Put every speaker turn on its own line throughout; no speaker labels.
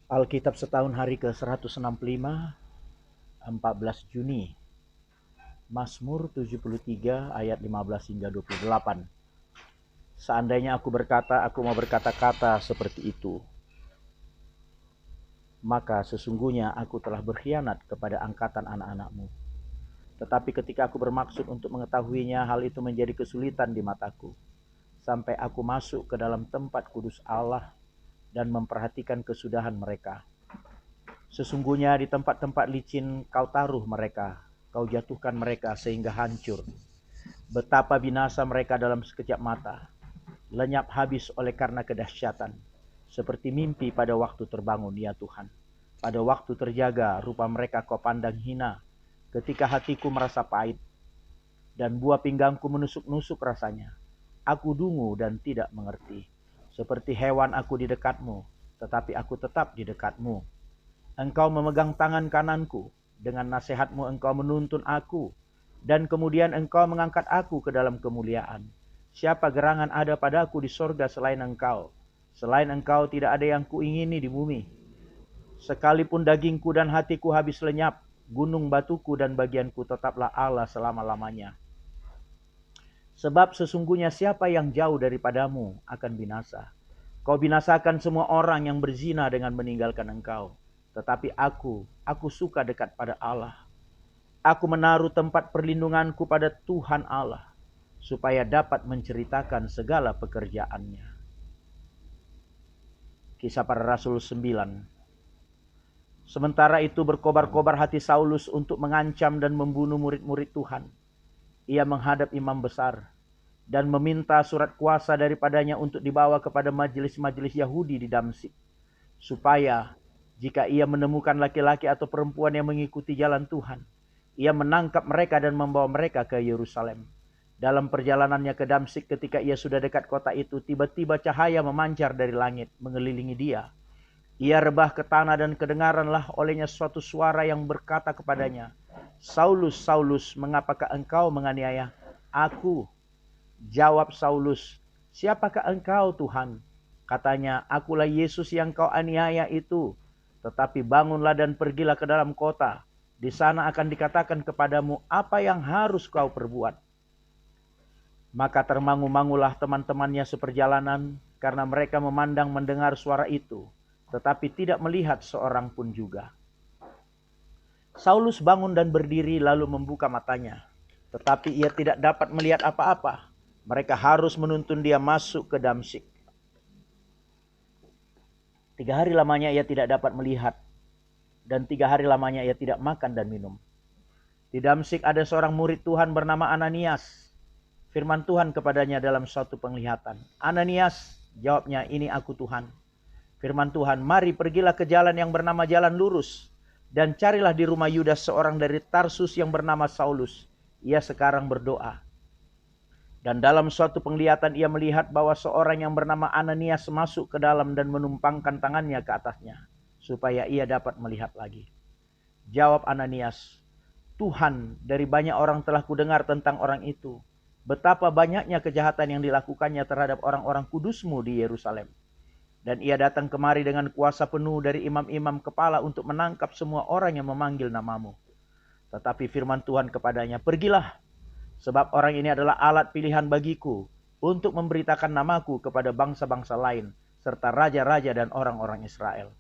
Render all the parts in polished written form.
Alkitab setahun hari ke-165, 14 Juni. Mazmur 73 ayat 15 hingga 28. Seandainya aku mau berkata-kata seperti itu, maka sesungguhnya aku telah berkhianat kepada angkatan anak-anakmu. Tetapi ketika aku bermaksud untuk mengetahuinya, hal itu menjadi kesulitan di mataku. Sampai aku masuk ke dalam tempat kudus Allah dan memperhatikan kesudahan mereka. Sesungguhnya di tempat-tempat licin kau taruh mereka, kau jatuhkan mereka sehingga hancur. Betapa binasa mereka dalam sekejap mata, lenyap habis oleh karena kedahsyatan. Seperti mimpi pada waktu terbangun, ya Tuhan. Pada waktu terjaga, rupa mereka kau pandang hina. Ketika hatiku merasa pahit, dan buah pinggangku menusuk-nusuk rasanya. Aku dungu dan tidak mengerti. Seperti hewan aku di dekatmu, tetapi aku tetap di dekatmu. Engkau memegang tangan kananku, dengan nasihatmu engkau menuntun aku, dan kemudian engkau mengangkat aku ke dalam kemuliaan. Siapa gerangan ada padaku di sorga selain engkau? Selain engkau tidak ada yang kuingini di bumi. Sekalipun dagingku dan hatiku habis lenyap, gunung batuku dan bagianku tetaplah Allah selama-lamanya. Sebab sesungguhnya siapa yang jauh daripadamu akan binasa. Kau binasakan semua orang yang berzina dengan meninggalkan engkau. Tetapi aku suka dekat pada Allah. Aku menaruh tempat perlindunganku pada Tuhan Allah, supaya dapat menceritakan segala pekerjaannya. Kisah Para Rasul 9. Sementara itu berkobar-kobar hati Saulus untuk mengancam dan membunuh murid-murid Tuhan. Ia menghadap imam besar dan meminta surat kuasa daripadanya untuk dibawa kepada majelis-majelis Yahudi di Damsyik, supaya jika ia menemukan laki-laki atau perempuan yang mengikuti jalan Tuhan, ia menangkap mereka dan membawa mereka ke Yerusalem. Dalam perjalanannya ke Damsyik, ketika ia sudah dekat kota itu, tiba-tiba cahaya memancar dari langit mengelilingi dia. Ia rebah ke tanah dan kedengaranlah olehnya suatu suara yang berkata kepadanya, "Saulus, Saulus, mengapakah engkau menganiaya aku?" Jawab Saulus, "Siapakah engkau, Tuhan?" Katanya, "Akulah Yesus yang kau aniaya itu. Tetapi bangunlah dan pergilah ke dalam kota. Di sana akan dikatakan kepadamu apa yang harus kau perbuat." Maka termangu-mangulah teman-temannya seperjalanan, karena mereka memandang mendengar suara itu, tetapi tidak melihat seorang pun juga. Saulus bangun dan berdiri lalu membuka matanya, tetapi ia tidak dapat melihat apa-apa. Mereka harus menuntun dia masuk ke Damsyik. 3 hari lamanya ia tidak dapat melihat, dan 3 hari lamanya ia tidak makan dan minum. Di Damsyik ada seorang murid Tuhan bernama Ananias. Firman Tuhan kepadanya dalam suatu penglihatan. "Ananias," jawabnya, "Ini aku, Tuhan." Firman Tuhan, "Mari pergilah ke jalan yang bernama Jalan Lurus, dan carilah di rumah Yudas seorang dari Tarsus yang bernama Saulus. Ia sekarang berdoa." Dan dalam suatu penglihatan ia melihat bahwa seorang yang bernama Ananias masuk ke dalam dan menumpangkan tangannya ke atasnya, supaya ia dapat melihat lagi. Jawab Ananias, "Tuhan, dari banyak orang telah kudengar tentang orang itu. Betapa banyaknya kejahatan yang dilakukannya terhadap orang-orang kudus-Mu di Yerusalem. Dan ia datang kemari dengan kuasa penuh dari imam-imam kepala untuk menangkap semua orang yang memanggil nama-Mu." Tetapi firman Tuhan kepadanya, "Pergilah, sebab orang ini adalah alat pilihan bagiku untuk memberitakan namaku kepada bangsa-bangsa lain, serta raja-raja dan orang-orang Israel.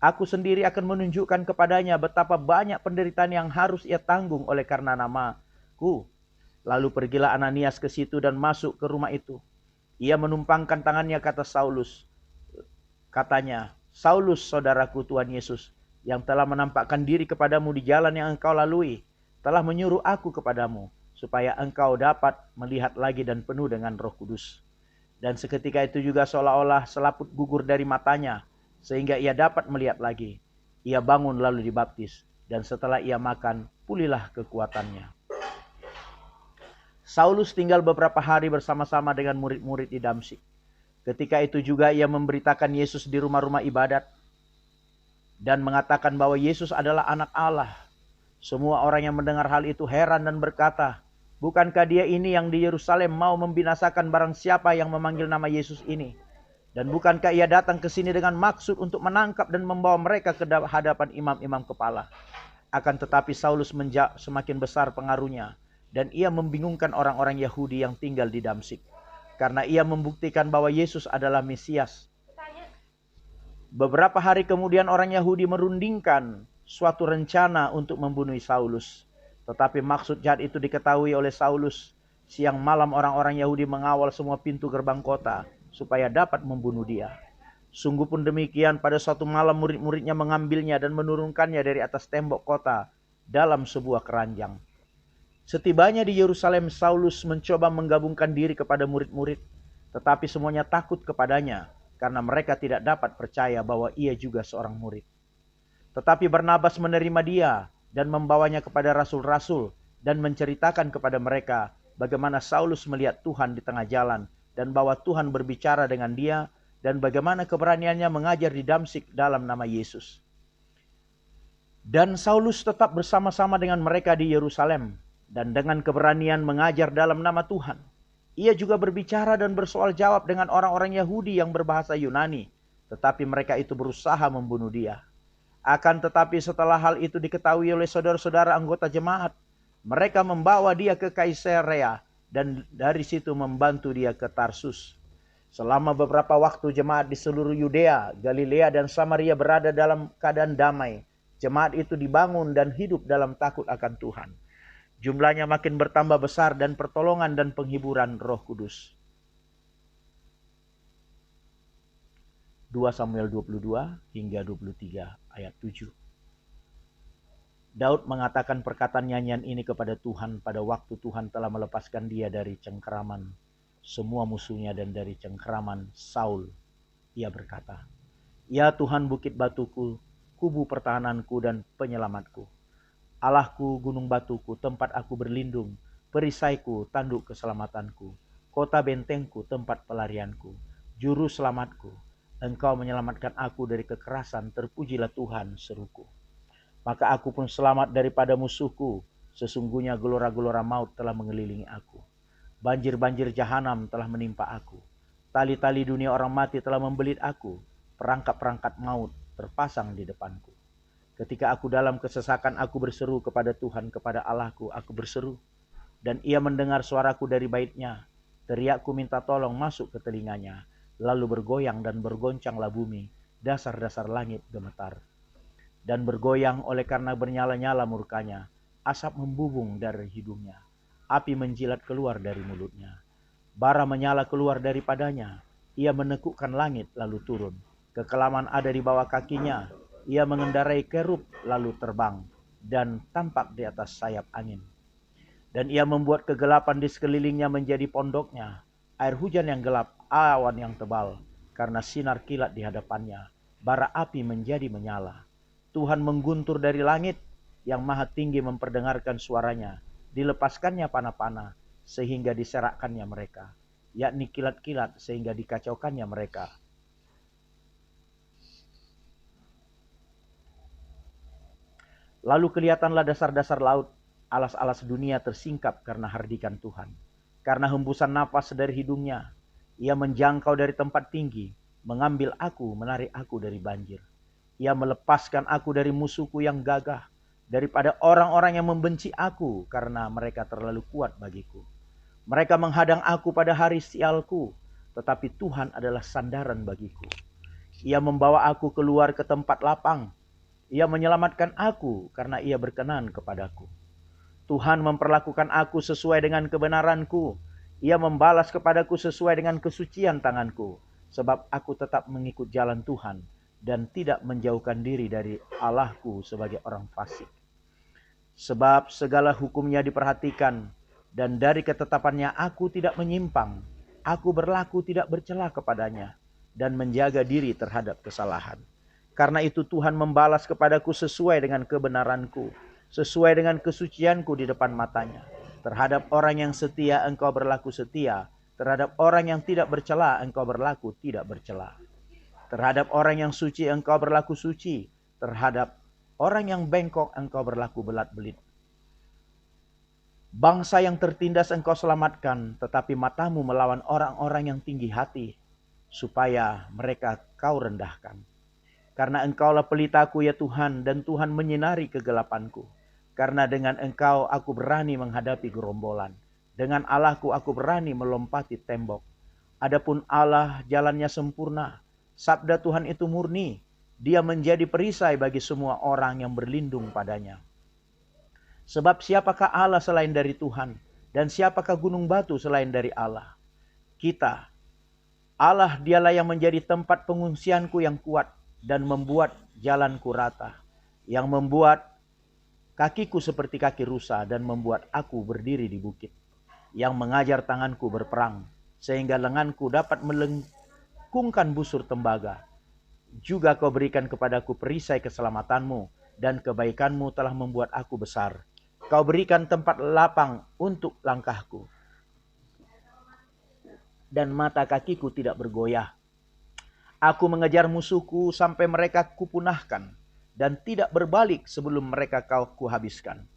Aku sendiri akan menunjukkan kepadanya betapa banyak penderitaan yang harus ia tanggung oleh karena namaku." Lalu pergilah Ananias ke situ dan masuk ke rumah itu. Ia menumpangkan tangannya ke atas Saulus. Katanya, "Saulus, saudaraku Tuhan Yesus, yang telah menampakkan diri kepadamu di jalan yang engkau lalui, telah menyuruh aku kepadamu, supaya engkau dapat melihat lagi dan penuh dengan Roh Kudus." Dan seketika itu juga seolah-olah selaput gugur dari matanya, sehingga ia dapat melihat lagi. Ia bangun lalu dibaptis, dan setelah ia makan, pulihlah kekuatannya. Saulus tinggal beberapa hari bersama-sama dengan murid-murid di Damsyik. Ketika itu juga ia memberitakan Yesus di rumah-rumah ibadat, dan mengatakan bahwa Yesus adalah anak Allah. Semua orang yang mendengar hal itu heran dan berkata, "Bukankah dia ini yang di Yerusalem mau membinasakan barang siapa yang memanggil nama Yesus ini?" Dan bukankah ia datang ke sini dengan maksud untuk menangkap dan membawa mereka ke hadapan imam-imam kepala? Akan tetapi Saulus semakin besar pengaruhnya, dan ia membingungkan orang-orang Yahudi yang tinggal di Damsyik, karena ia membuktikan bahwa Yesus adalah Mesias. Beberapa hari kemudian orang Yahudi merundingkan suatu rencana untuk membunuh Saulus. Tetapi maksud jahat itu diketahui oleh Saulus. Siang malam orang-orang Yahudi mengawal semua pintu gerbang kota supaya dapat membunuh dia. Sungguh pun demikian, pada suatu malam murid-muridnya mengambilnya dan menurunkannya dari atas tembok kota dalam sebuah keranjang. Setibanya di Yerusalem, Saulus mencoba menggabungkan diri kepada murid-murid, tetapi semuanya takut kepadanya karena mereka tidak dapat percaya bahwa ia juga seorang murid. Tetapi Barnabas menerima dia dan membawanya kepada rasul-rasul dan menceritakan kepada mereka bagaimana Saulus melihat Tuhan di tengah jalan dan bahwa Tuhan berbicara dengan dia dan bagaimana keberaniannya mengajar di Damsyik dalam nama Yesus. Dan Saulus tetap bersama-sama dengan mereka di Yerusalem dan dengan keberanian mengajar dalam nama Tuhan. Ia juga berbicara dan bersoal jawab dengan orang-orang Yahudi yang berbahasa Yunani, tetapi mereka itu berusaha membunuh dia. Akan tetapi setelah hal itu diketahui oleh saudara-saudara anggota jemaat, mereka membawa dia ke Kaisarea dan dari situ membantu dia ke Tarsus. Selama beberapa waktu jemaat di seluruh Yudea, Galilea dan Samaria berada dalam keadaan damai. Jemaat itu dibangun dan hidup dalam takut akan Tuhan. Jumlahnya makin bertambah besar dan pertolongan dan penghiburan Roh Kudus. 2 Samuel 22 hingga 23 ayat 7. Daud mengatakan perkataan nyanyian ini kepada Tuhan pada waktu Tuhan telah melepaskan dia dari cengkeraman semua musuhnya dan dari cengkeraman Saul. Ia berkata, "Ya Tuhan, bukit batuku, kubu pertahananku dan penyelamatku. Allahku, gunung batuku, tempat aku berlindung, perisaiku, tanduk keselamatanku, kota bentengku, tempat pelarianku, juru selamatku. Engkau menyelamatkan aku dari kekerasan, terpujilah Tuhan, seruku. Maka aku pun selamat daripada musuhku, sesungguhnya gelora-gelora maut telah mengelilingi aku. Banjir-banjir jahanam telah menimpa aku. Tali-tali dunia orang mati telah membelit aku, perangkap-perangkap maut terpasang di depanku. Ketika aku dalam kesesakan, aku berseru kepada Tuhan, kepada Allahku, aku berseru. Dan ia mendengar suaraku dari baitnya. Teriakku minta tolong masuk ke telinganya. Lalu bergoyang dan bergoncanglah bumi, dasar-dasar langit gemetar. Dan bergoyang oleh karena bernyala-nyala murkanya, asap membubung dari hidungnya, api menjilat keluar dari mulutnya. Bara menyala keluar daripadanya, ia menekukkan langit lalu turun. Kekelaman ada di bawah kakinya, ia mengendarai kerub lalu terbang, dan tampak di atas sayap angin. Dan ia membuat kegelapan di sekelilingnya menjadi pondoknya, air hujan yang gelap, awan yang tebal, karena sinar kilat di hadapannya, bara api menjadi menyala. Tuhan mengguntur dari langit, yang maha tinggi memperdengarkan suaranya, dilepaskannya panah-panah, sehingga diserakkannya mereka, yakni kilat-kilat sehingga dikacaukannya mereka. Lalu kelihatanlah dasar-dasar laut, alas-alas dunia tersingkap karena hardikan Tuhan. Karena hembusan napas dari hidungnya, ia menjangkau dari tempat tinggi, mengambil aku, menarik aku dari banjir. Ia melepaskan aku dari musuhku yang gagah, daripada orang-orang yang membenci aku, karena mereka terlalu kuat bagiku. Mereka menghadang aku pada hari sialku, tetapi Tuhan adalah sandaran bagiku. Ia membawa aku keluar ke tempat lapang. Ia menyelamatkan aku karena ia berkenan kepadaku. Tuhan memperlakukan aku sesuai dengan kebenaranku. Ia membalas kepadaku sesuai dengan kesucian tanganku, sebab aku tetap mengikut jalan Tuhan dan tidak menjauhkan diri dari Allahku sebagai orang fasik. Sebab segala hukumnya diperhatikan, dan dari ketetapannya aku tidak menyimpang. Aku berlaku tidak bercela kepadanya, dan menjaga diri terhadap kesalahan. Karena itu Tuhan membalas kepadaku sesuai dengan kebenaranku, sesuai dengan kesucianku di depan matanya. Terhadap orang yang setia engkau berlaku setia, terhadap orang yang tidak bercela engkau berlaku tidak bercela. Terhadap orang yang suci engkau berlaku suci, terhadap orang yang bengkok engkau berlaku belat-belit. Bangsa yang tertindas engkau selamatkan, tetapi matamu melawan orang-orang yang tinggi hati. supaya mereka kau rendahkan. Karena engkaulah pelitaku ya Tuhan, dan Tuhan menyinari kegelapanku. Karena dengan engkau aku berani menghadapi gerombolan. Dengan Allahku aku berani melompati tembok. Adapun Allah jalannya sempurna, sabda Tuhan itu murni. Dia menjadi perisai bagi semua orang yang berlindung padanya. Sebab siapakah Allah selain dari Tuhan? Dan siapakah gunung batu selain dari Allah? Kita, Allah dialah yang menjadi tempat pengungsianku yang kuat dan membuat jalanku rata. Yang membuat kakiku seperti kaki rusa dan membuat aku berdiri di bukit. Yang mengajar tanganku berperang sehingga lenganku dapat melengkungkan busur tembaga. Juga kau berikan kepadaku perisai keselamatanmu, dan kebaikanmu telah membuat aku besar. Kau berikan tempat lapang untuk langkahku, dan mata kakiku tidak bergoyah. Aku mengejar musuhku sampai mereka kupunahkan, dan tidak berbalik sebelum mereka kau kuhabiskan.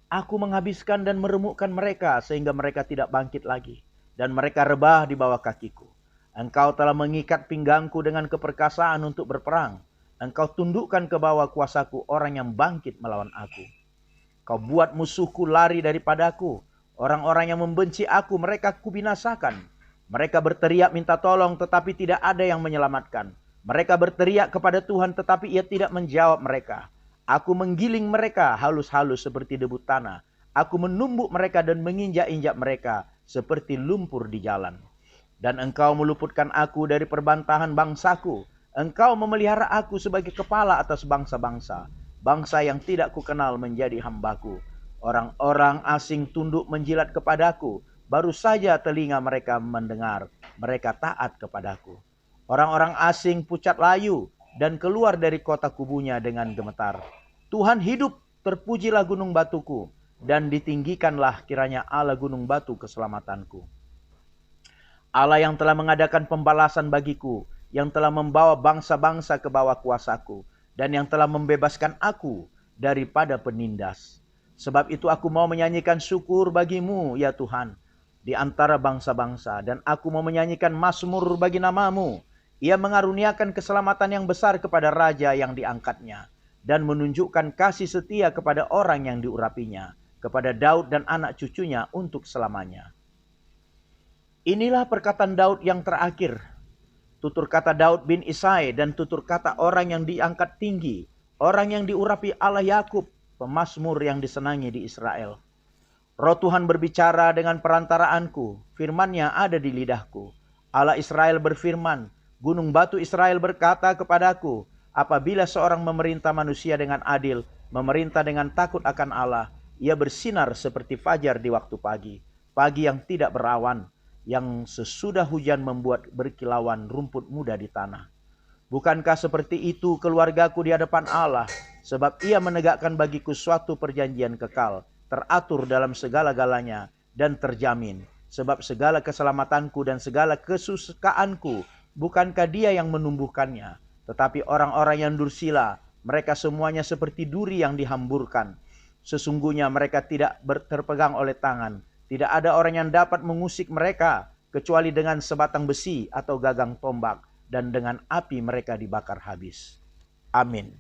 Aku menghabiskan dan meremukkan mereka sehingga mereka tidak bangkit lagi, dan mereka rebah di bawah kakiku. Engkau telah mengikat pinggangku dengan keperkasaan untuk berperang. Engkau tundukkan ke bawah kuasaku orang yang bangkit melawan aku. Kau buat musuhku lari daripadaku. Orang-orang yang membenci aku mereka kubinasakan. Mereka berteriak minta tolong tetapi tidak ada yang menyelamatkan. Mereka berteriak kepada Tuhan tetapi Ia tidak menjawab mereka. Aku menggiling mereka halus-halus seperti debu tanah. Aku menumbuk mereka dan menginjak-injak mereka seperti lumpur di jalan. Dan engkau meluputkan aku dari perbantahan bangsaku. Engkau memelihara aku sebagai kepala atas bangsa-bangsa. Bangsa yang tidak kukenal menjadi hambaku. Orang-orang asing tunduk menjilat kepadaku. Baru saja telinga mereka mendengar. Mereka taat kepadaku. Orang-orang asing pucat layu dan keluar dari kota kubunya dengan gemetar. Tuhan hidup, terpujilah gunung batuku. Dan ditinggikanlah kiranya Allah gunung batu keselamatanku. Allah yang telah mengadakan pembalasan bagiku, yang telah membawa bangsa-bangsa ke bawah kuasaku, dan yang telah membebaskan aku daripada penindas. Sebab itu aku mau menyanyikan syukur bagimu, ya Tuhan, di antara bangsa-bangsa, dan aku mau menyanyikan mazmur bagi namamu. Ia mengaruniakan keselamatan yang besar kepada raja yang diangkatnya, dan menunjukkan kasih setia kepada orang yang diurapinya, kepada Daud dan anak cucunya untuk selamanya. Inilah perkataan Daud yang terakhir, tutur kata Daud bin Isai dan tutur kata orang yang diangkat tinggi, orang yang diurapi Allah Yakub, pemazmur yang disenangi di Israel. Roh Tuhan berbicara dengan perantaraanku, firman-Nya ada di lidahku. Allah Israel berfirman, gunung batu Israel berkata kepadaku, apabila seorang memerintah manusia dengan adil, memerintah dengan takut akan Allah, ia bersinar seperti fajar di waktu pagi, pagi yang tidak berawan, yang sesudah hujan membuat berkilauan rumput muda di tanah. Bukankah seperti itu keluargaku di hadapan Allah, sebab Ia menegakkan bagiku suatu perjanjian kekal, teratur dalam segala-galanya dan terjamin, sebab segala keselamatanku dan segala kesukaanku, bukankah Dia yang menumbuhkannya, tetapi orang-orang yang dursila, mereka semuanya seperti duri yang dihamburkan. Sesungguhnya mereka tidak terpegang oleh tangan. Tidak ada orang yang dapat mengusik mereka, kecuali dengan sebatang besi atau gagang tombak, dan dengan api mereka dibakar habis. Amin.